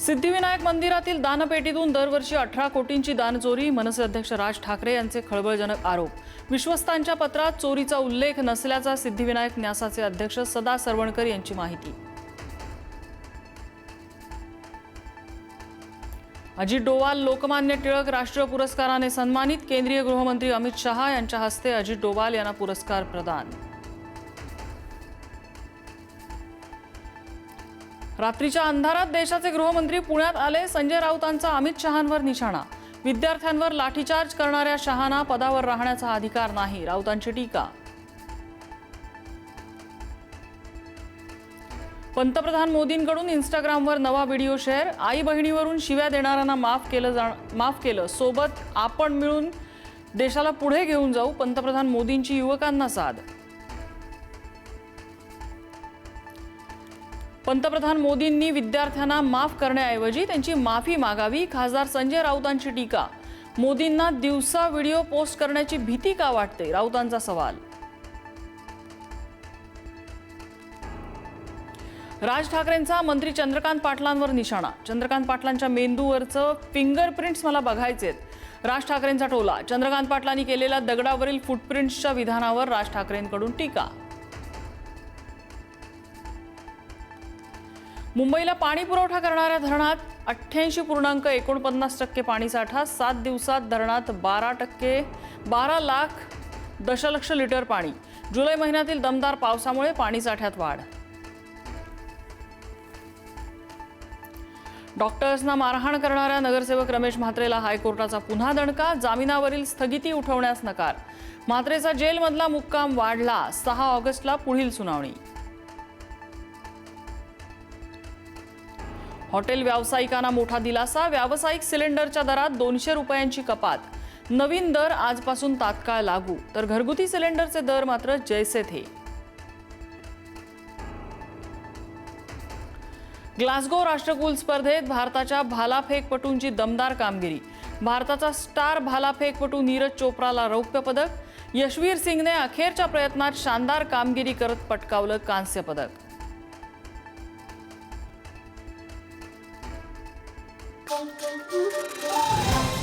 सिद्धिविनायक मंदिरातील दानपेटीतून दरवर्षी 18 कोटींची दानचोरी. मनसे अध्यक्ष राज ठाकरे यांचे खळबळजनक आरोप. विश्वस्तांच्या पत्रात चोरीचा उल्लेख नसल्याचा सिद्धिविनायक न्यासाचे अध्यक्ष सदा सरवणकर यांची माहिती. अजित डोवाल लोकमान्य टिळक राष्ट्रीय पुरस्काराने सन्मानित. केंद्रीय गृहमंत्री अमित शहा यांच्या हस्ते अजित डोवाल यांना पुरस्कार प्रदान. रात्रीच्या अंधारात देशाचे गृहमंत्री पुण्यात आले. संजय राऊतांचा अमित शहांवर निशाणा. विद्यार्थ्यांवर लाठीचार्ज करणाऱ्या शहांना पदावर राहण्याचा अधिकार नाही, राऊतांची टीका. पंतप्रधान मोदींकडून इंस्टाग्रामवर नवा व्हिडिओ शेअर. आई बहिणीवरून शिव्या देणाऱ्यांना माफ केलं. सोबत आपण मिळून देशाला पुढे घेऊन जाऊ. पंतप्रधान मोदींची युवकांना साद. पंतप्रधान मोदींनी विद्यार्थ्यांना माफ करण्याऐवजी त्यांची माफी मागावी. खासदार संजय राऊतांची टीका. मोदींना दिवसा व्हिडिओ पोस्ट करण्याची भीती का वाटते, राऊतांचा सवाल. राज ठाकरेंचा मंत्री चंद्रकांत पाटलांवर निशाणा. चंद्रकांत पाटलांच्या मेंदूवरचं फिंगरप्रिंट्स मला बघायचेत, राज ठाकरेंचा टोला. चंद्रकांत पाटलांनी केलेल्या दगडावरील फुटप्रिंट्सच्या विधानावर राज ठाकरेंकडून टीका. मुंबईला पाणी पुरवठा करणाऱ्या धरणात 88.49% पाणीसाठा. 7 दिवसात धरणात 12 लाख दशलक्ष लिटर पाणी. जुलै महिन्यातील दमदार पावसामुळे पाणीसाठ्यात वाढ. डॉक्टर्सना मारहाण करणाऱ्या नगरसेवक रमेश म्हात्रेला हायकोर्टाचा पुन्हा दणका. जामिनावरील स्थगिती उठवण्यास नकार. म्हात्रेचा जेलमधला मुक्काम वाढला. 6 ऑगस्टला पुढील सुनावणी. हॉटेल व्यावसायिकांना मोठा दिलासा. व्यावसायिक सिलेंडरच्या दरात 200 रुपयांची कपात. नवीन दर आजपासून तात्काळ लागू. तर घरगुती सिलेंडरचे दर मात्र जैसे थे. ग्लासगो राष्ट्रकुल स्पर्धेत भारताच्या भालाफेकपटूंची दमदार कामगिरी. भारताचा स्टार भालाफेकपटू नीरज चोप्राला रौप्य पदक. यशवीर सिंगने अखेरच्या प्रयत्नात शानदार कामगिरी करत पटकावलं कांस्य पदक. Thank you.